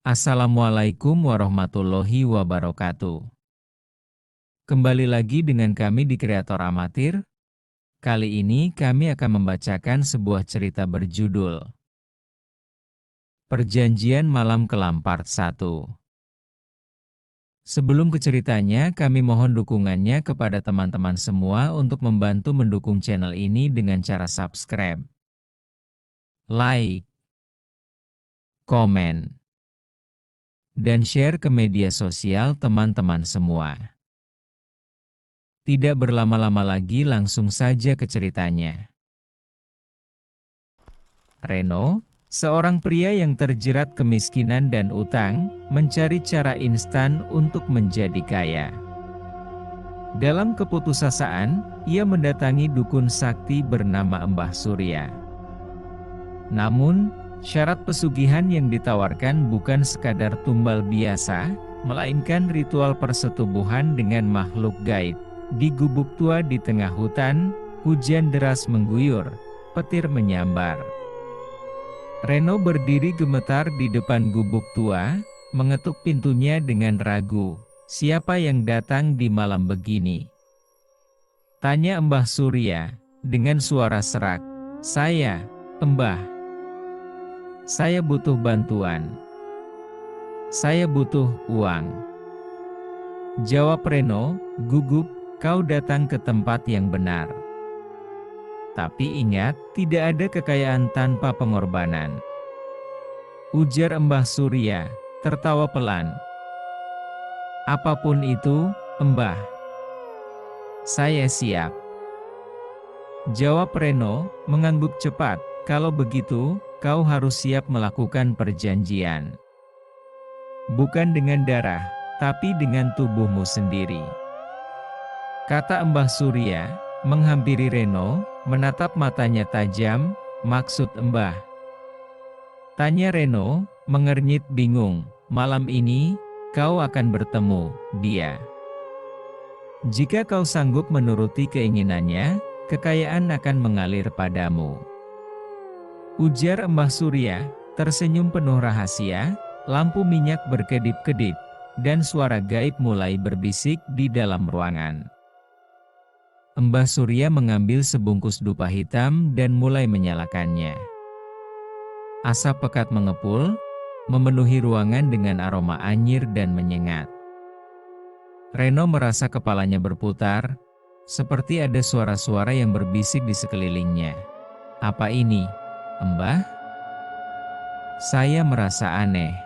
Assalamualaikum warahmatullahi wabarakatuh. Kembali lagi dengan kami di Kreator Amatir. Kali ini kami akan membacakan sebuah cerita berjudul Perjanjian Malam Kelam Part 1. Sebelum ke ceritanya, kami mohon dukungannya kepada teman-teman semua untuk membantu mendukung channel ini dengan cara subscribe, like, komen, dan share ke media sosial teman-teman semua. Tidak berlama-lama lagi, langsung saja ke ceritanya. Reno, seorang pria yang terjerat kemiskinan dan utang, mencari cara instan untuk menjadi kaya. Dalam keputusasaan, ia mendatangi dukun sakti bernama Mbah Surya. Namun, syarat pesugihan yang ditawarkan bukan sekadar tumbal biasa, melainkan ritual persetubuhan dengan makhluk gaib. Di gubuk tua di tengah hutan, hujan deras mengguyur, petir menyambar. Reno berdiri gemetar di depan gubuk tua, mengetuk pintunya dengan ragu. Siapa yang datang di malam begini? Tanya Mbah Surya, dengan suara serak. Saya, Mbah. Saya butuh bantuan. Saya butuh uang. Jawab Reno, gugup. Kau datang ke tempat yang benar. Tapi ingat, tidak ada kekayaan tanpa pengorbanan. Ujar Mbah Surya, tertawa pelan. Apapun itu, Mbah. Saya siap. Jawab Reno, mengangguk cepat. Kalau begitu, kau harus siap melakukan perjanjian. Bukan dengan darah, tapi dengan tubuhmu sendiri. Kata Mbah Surya, menghampiri Reno, menatap matanya tajam. Maksud Mbah? Tanya Reno, mengernyit bingung. Malam ini, kau akan bertemu dia. Jika kau sanggup menuruti keinginannya, kekayaan akan mengalir padamu. Ujar Mbah Surya, tersenyum penuh rahasia. Lampu minyak berkedip-kedip, dan suara gaib mulai berbisik di dalam ruangan. Mbah Surya mengambil sebungkus dupa hitam dan mulai menyalakannya. Asap pekat mengepul, memenuhi ruangan dengan aroma anyir dan menyengat. Reno merasa kepalanya berputar, seperti ada suara-suara yang berbisik di sekelilingnya. Apa ini, Mbah? Saya merasa aneh.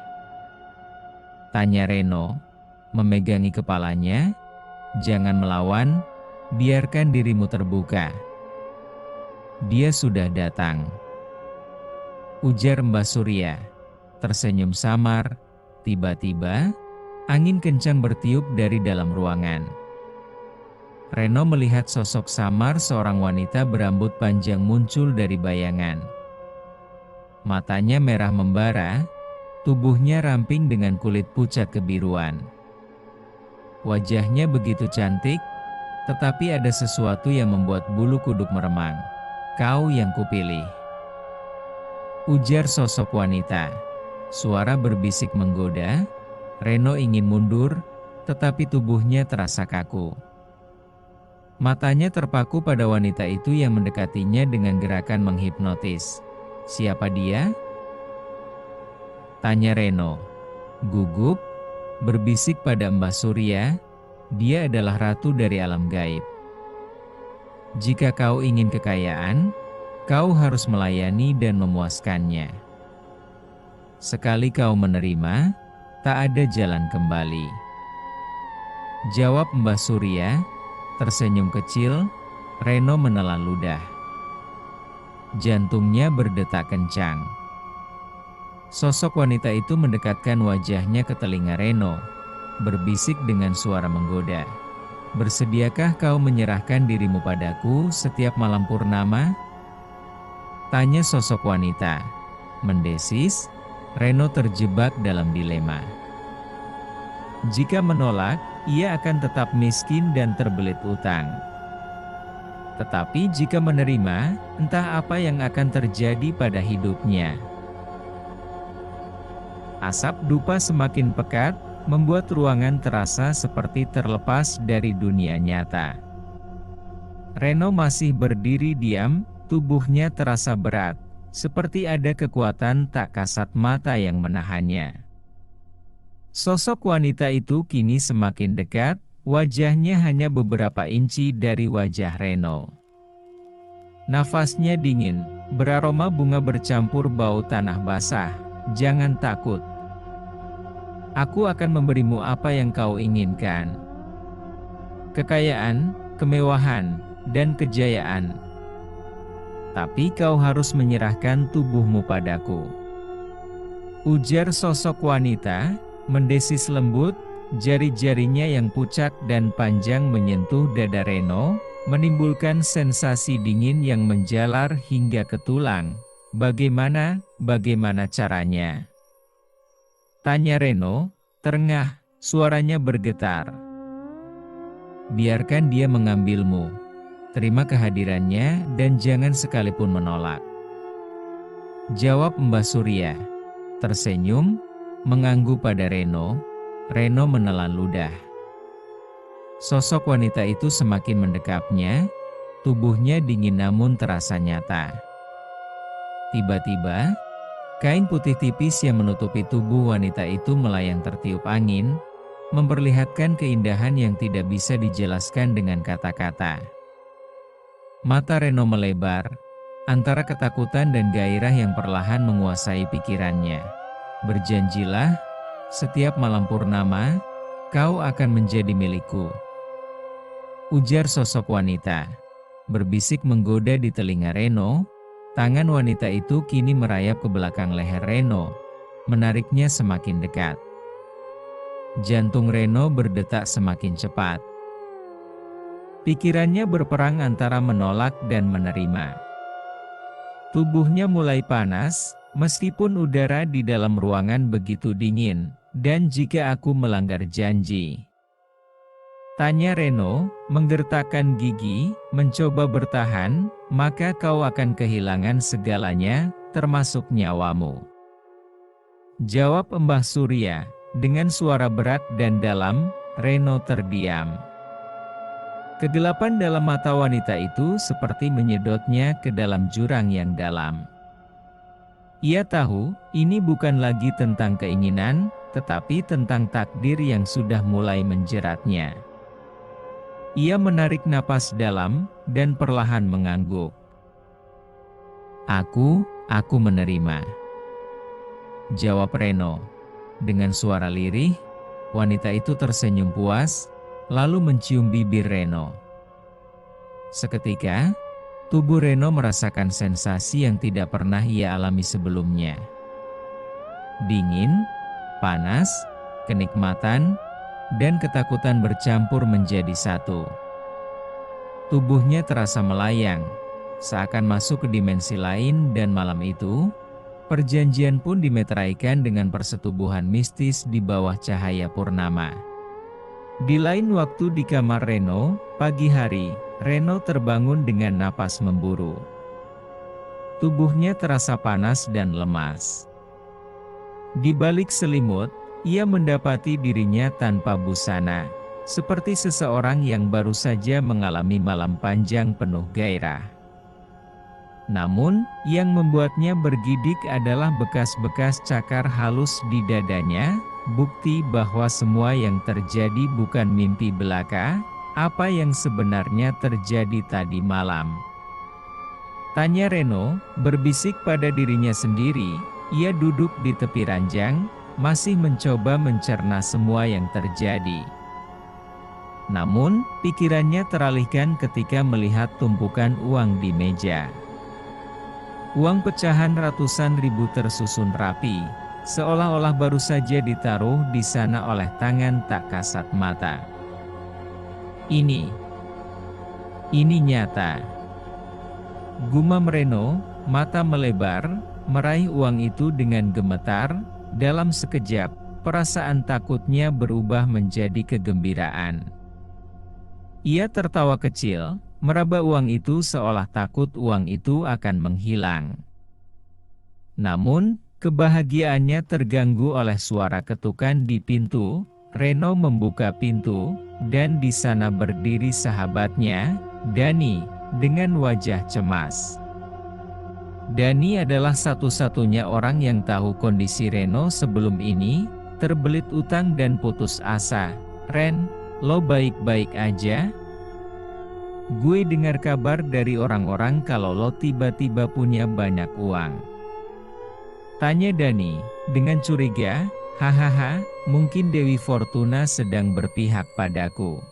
Tanya Reno, memegangi kepalanya. Jangan melawan. Biarkan dirimu terbuka. Dia sudah datang. Ujar Mbah Surya, tersenyum samar. Tiba-tiba, angin kencang bertiup dari dalam ruangan. Reno melihat sosok samar seorang wanita berambut panjang muncul dari bayangan. Matanya merah membara, tubuhnya ramping dengan kulit pucat kebiruan. Wajahnya begitu cantik, tetapi ada sesuatu yang membuat bulu kuduk meremang. Kau yang kupilih. Ujar sosok wanita. Suara berbisik menggoda. Reno ingin mundur, tetapi tubuhnya terasa kaku. Matanya terpaku pada wanita itu yang mendekatinya dengan gerakan menghipnotis. Siapa dia? Tanya Reno. Gugup, berbisik pada Mbah Surya. Dia adalah ratu dari alam gaib. Jika kau ingin kekayaan, kau harus melayani dan memuaskannya. Sekali kau menerima, tak ada jalan kembali. Jawab Mbah Surya, tersenyum kecil. Reno menelan ludah. Jantungnya berdetak kencang. Sosok wanita itu mendekatkan wajahnya ke telinga Reno, berbisik dengan suara menggoda. Bersediakah kau menyerahkan dirimu padaku setiap malam purnama? Tanya sosok wanita. Mendesis, Reno terjebak dalam dilema. Jika menolak, ia akan tetap miskin dan terbelit utang. Tetapi jika menerima, entah apa yang akan terjadi pada hidupnya. Asap dupa semakin pekat, membuat ruangan terasa seperti terlepas dari dunia nyata. Reno masih berdiri diam, tubuhnya terasa berat, seperti ada kekuatan tak kasat mata yang menahannya. Sosok wanita itu kini semakin dekat, wajahnya hanya beberapa inci dari wajah Reno. Nafasnya dingin, beraroma bunga bercampur bau tanah basah. Jangan takut. Aku akan memberimu apa yang kau inginkan. Kekayaan, kemewahan, dan kejayaan. Tapi kau harus menyerahkan tubuhmu padaku. Ujar sosok wanita, mendesis lembut, jari-jarinya yang pucat dan panjang menyentuh dada Reno, menimbulkan sensasi dingin yang menjalar hingga ke tulang. Bagaimana caranya? Tanya Reno, terengah, suaranya bergetar. Biarkan dia mengambilmu. Terima kehadirannya dan jangan sekalipun menolak. Jawab Mbah Surya. Tersenyum, mengangguk pada Reno. Reno menelan ludah. Sosok wanita itu semakin mendekapnya, tubuhnya dingin namun terasa nyata. Tiba-tiba, kain putih tipis yang menutupi tubuh wanita itu melayang tertiup angin, memperlihatkan keindahan yang tidak bisa dijelaskan dengan kata-kata. Mata Reno melebar, antara ketakutan dan gairah yang perlahan menguasai pikirannya. Berjanjilah, setiap malam purnama, kau akan menjadi milikku. Ujar sosok wanita. Berbisik menggoda di telinga Reno, tangan wanita itu kini merayap ke belakang leher Reno, menariknya semakin dekat. Jantung Reno berdetak semakin cepat. Pikirannya berperang antara menolak dan menerima. Tubuhnya mulai panas, meskipun udara di dalam ruangan begitu dingin. Dan jika aku melanggar janji? Tanya Reno, menggertakkan gigi, mencoba bertahan, maka kau akan kehilangan segalanya, termasuk nyawamu. Jawab Mbah Surya, dengan suara berat dan dalam. Reno terdiam. Kegelapan dalam mata wanita itu seperti menyedotnya ke dalam jurang yang dalam. Ia tahu, ini bukan lagi tentang keinginan, tetapi tentang takdir yang sudah mulai menjeratnya. Ia menarik napas dalam, dan perlahan mengangguk. Aku menerima. Jawab Reno. Dengan suara lirih, wanita itu tersenyum puas, lalu mencium bibir Reno. Seketika, tubuh Reno merasakan sensasi yang tidak pernah ia alami sebelumnya. Dingin, panas, kenikmatan, dan ketakutan bercampur menjadi satu. Tubuhnya terasa melayang, seakan masuk ke dimensi lain, dan malam itu, perjanjian pun dimeteraikan dengan persetubuhan mistis di bawah cahaya purnama. Di lain waktu di kamar Reno, pagi hari, Reno terbangun dengan napas memburu. Tubuhnya terasa panas dan lemas. Di balik selimut, ia mendapati dirinya tanpa busana, seperti seseorang yang baru saja mengalami malam panjang penuh gairah. Namun, yang membuatnya bergidik adalah bekas-bekas cakar halus di dadanya, bukti bahwa semua yang terjadi bukan mimpi belaka, apa yang sebenarnya terjadi tadi malam. Tanya Reno, berbisik pada dirinya sendiri. Ia duduk di tepi ranjang, masih mencoba mencerna semua yang terjadi. Namun, pikirannya teralihkan ketika melihat tumpukan uang di meja. Uang pecahan ratusan ribu tersusun rapi, seolah-olah baru saja ditaruh di sana oleh tangan tak kasat mata. Ini nyata. Gumam Reno, mata melebar, meraih uang itu dengan gemetar. Dalam sekejap, perasaan takutnya berubah menjadi kegembiraan. Ia tertawa kecil, meraba uang itu seolah takut uang itu akan menghilang. Namun, Kebahagiaannya terganggu oleh suara ketukan di pintu. Reno membuka pintu, dan di sana berdiri sahabatnya, Dani, dengan wajah cemas. Dani adalah satu-satunya orang yang tahu kondisi Reno sebelum ini, terbelit utang dan putus asa. "Ren, lo baik-baik aja? Gue dengar kabar dari orang-orang kalau lo tiba-tiba punya banyak uang," tanya Dani, dengan curiga. "Hahaha, mungkin Dewi Fortuna sedang berpihak padaku,"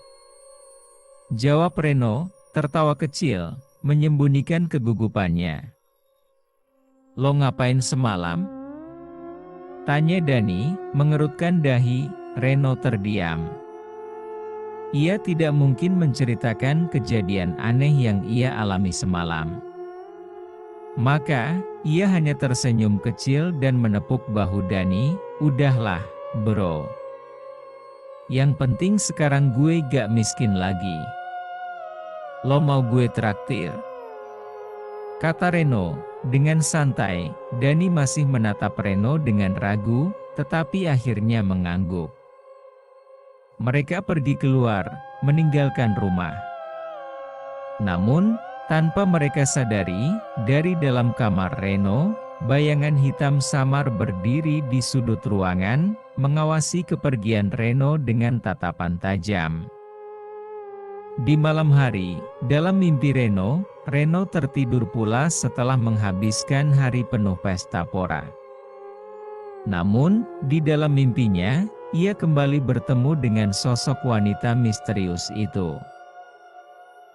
jawab Reno, tertawa kecil, menyembunyikan kegugupannya. "Lo ngapain semalam?" tanya Dani, mengerutkan dahi. Reno terdiam. Ia tidak mungkin menceritakan kejadian aneh yang ia alami semalam. Maka, ia hanya tersenyum kecil dan menepuk bahu Dani. "Udahlah, bro. Yang penting sekarang gue gak miskin lagi. Lo mau gue traktir?" kata Reno, dengan santai. Dani masih menatap Reno dengan ragu, tetapi akhirnya mengangguk. Mereka pergi keluar, meninggalkan rumah. Namun, tanpa mereka sadari, dari dalam kamar Reno, bayangan hitam samar berdiri di sudut ruangan, mengawasi kepergian Reno dengan tatapan tajam. Di malam hari, dalam mimpi Reno tertidur pula setelah menghabiskan hari penuh pesta pora. Namun, di dalam mimpinya, ia kembali bertemu dengan sosok wanita misterius itu.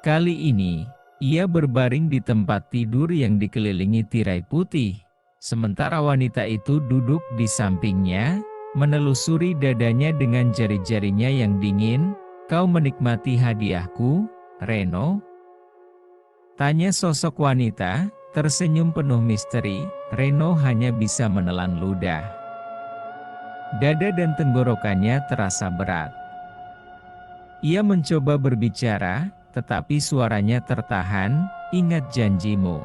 Kali ini, ia berbaring di tempat tidur yang dikelilingi tirai putih, sementara wanita itu duduk di sampingnya, menelusuri dadanya dengan jari-jarinya yang dingin. "Kau menikmati hadiahku, Reno?" tanya sosok wanita, tersenyum penuh misteri. Reno hanya bisa menelan ludah. Dada dan tenggorokannya terasa berat. Ia mencoba berbicara, tetapi suaranya tertahan. "Ingat janjimu.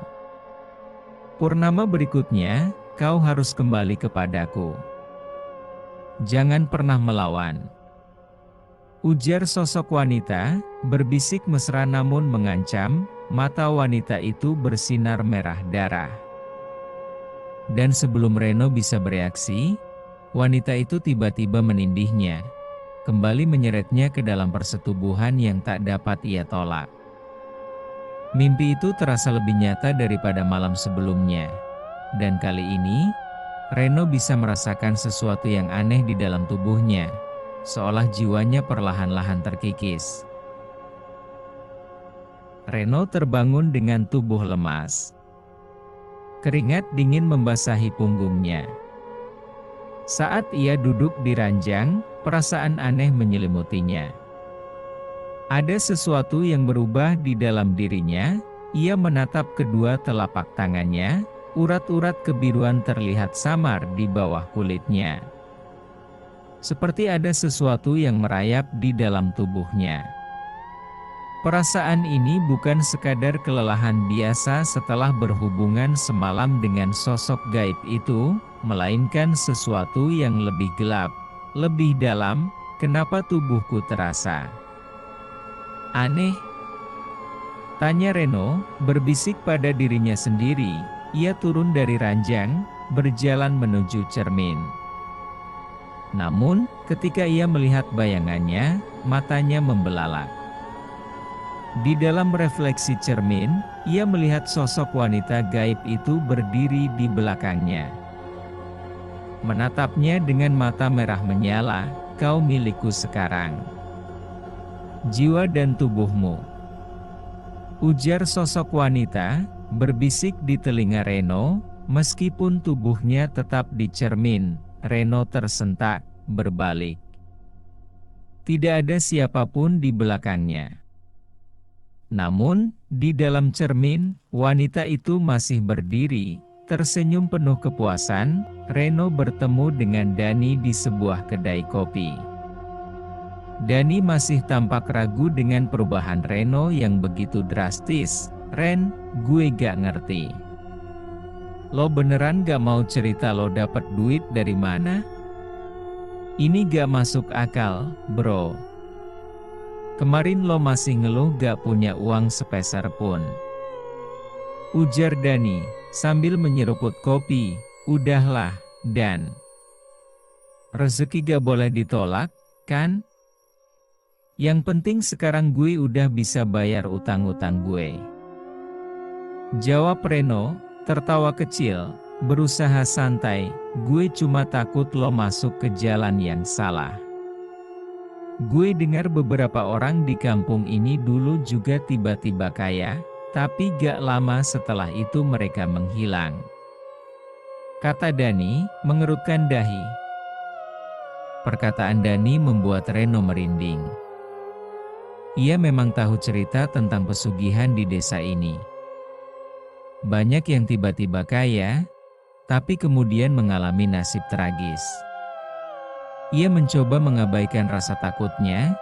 Purnama berikutnya, kau harus kembali kepadaku. Jangan pernah melawan," ujar sosok wanita, berbisik mesra namun mengancam. Mata wanita itu bersinar merah darah. Dan sebelum Reno bisa bereaksi, wanita itu tiba-tiba menindihnya, kembali menyeretnya ke dalam persetubuhan yang tak dapat ia tolak. Mimpi itu terasa lebih nyata daripada malam sebelumnya. Dan kali ini, Reno bisa merasakan sesuatu yang aneh di dalam tubuhnya, seolah jiwanya perlahan-lahan terkikis. Reno terbangun dengan tubuh lemas. Keringat dingin membasahi punggungnya. Saat ia duduk di ranjang, perasaan aneh menyelimutinya. Ada sesuatu yang berubah di dalam dirinya. Ia menatap kedua telapak tangannya, urat-urat kebiruan terlihat samar di bawah kulitnya. Seperti ada sesuatu yang merayap di dalam tubuhnya. Perasaan ini bukan sekadar kelelahan biasa setelah berhubungan semalam dengan sosok gaib itu, melainkan sesuatu yang lebih gelap, lebih dalam. "Kenapa tubuhku terasa aneh?" tanya Reno, berbisik pada dirinya sendiri. Ia turun dari ranjang, berjalan menuju cermin. Namun, ketika ia melihat bayangannya, matanya membelalak. Di dalam refleksi cermin, ia melihat sosok wanita gaib itu berdiri di belakangnya. Menatapnya dengan mata merah menyala. "Kau milikku sekarang. Jiwa dan tubuhmu," ujar sosok wanita, berbisik di telinga Reno. Meskipun tubuhnya tetap di cermin, Reno tersentak, berbalik. Tidak ada siapapun di belakangnya. Namun, di dalam cermin, wanita itu masih berdiri, tersenyum penuh kepuasan. Reno bertemu dengan Dani di sebuah kedai kopi. Dani masih tampak ragu dengan perubahan Reno yang begitu drastis. "Ren, gue gak ngerti. Lo beneran gak mau cerita lo dapet duit dari mana? Ini gak masuk akal, bro. Kemarin lo masih ngeluh gak punya uang sepeser pun. Ujar Dani, sambil menyeruput kopi. Udahlah, Dan. Rezeki gak boleh ditolak, kan? Yang penting sekarang gue udah bisa bayar utang-utang gue. Jawab Reno, tertawa kecil, berusaha santai. Gue cuma takut lo masuk ke jalan yang salah. Gue dengar beberapa orang di kampung ini dulu juga tiba-tiba kaya, tapi gak lama setelah itu mereka menghilang. Kata Dani, mengerutkan dahi. Perkataan Dani membuat Reno merinding. Ia memang tahu cerita tentang pesugihan di desa ini. Banyak yang tiba-tiba kaya, tapi kemudian mengalami nasib tragis. Ia mencoba mengabaikan rasa takutnya,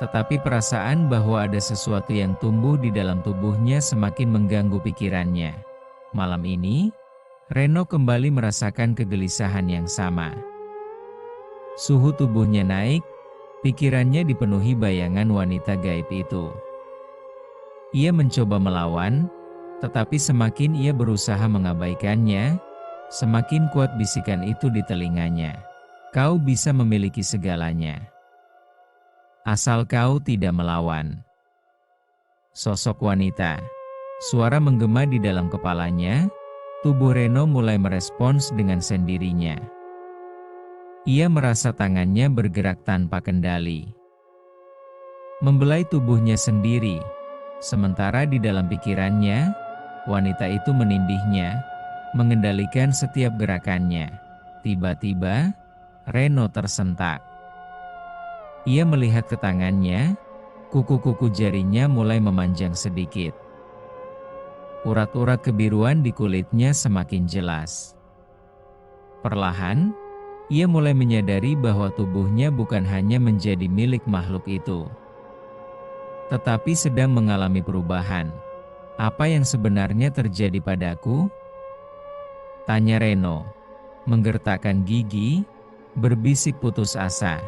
tetapi perasaan bahwa ada sesuatu yang tumbuh di dalam tubuhnya semakin mengganggu pikirannya. Malam ini, Reno kembali merasakan kegelisahan yang sama. Suhu tubuhnya naik, pikirannya dipenuhi bayangan wanita gaib itu. Ia mencoba melawan, tetapi semakin ia berusaha mengabaikannya, semakin kuat bisikan itu di telinganya. Kau bisa memiliki segalanya, asal kau tidak melawan. Sosok wanita. Suara menggema di dalam kepalanya, tubuh Reno mulai merespons dengan sendirinya. Ia merasa tangannya bergerak tanpa kendali, membelai tubuhnya sendiri, sementara di dalam pikirannya, wanita itu menindihnya, mengendalikan setiap gerakannya. Tiba-tiba, Reno tersentak. Ia melihat ke tangannya, kuku-kuku jarinya mulai memanjang sedikit. Urat-urat kebiruan di kulitnya semakin jelas. Perlahan, ia mulai menyadari bahwa tubuhnya bukan hanya menjadi milik makhluk itu, tetapi sedang mengalami perubahan. Apa yang sebenarnya terjadi padaku? Tanya Reno, menggertakkan gigi, berbisik putus asa.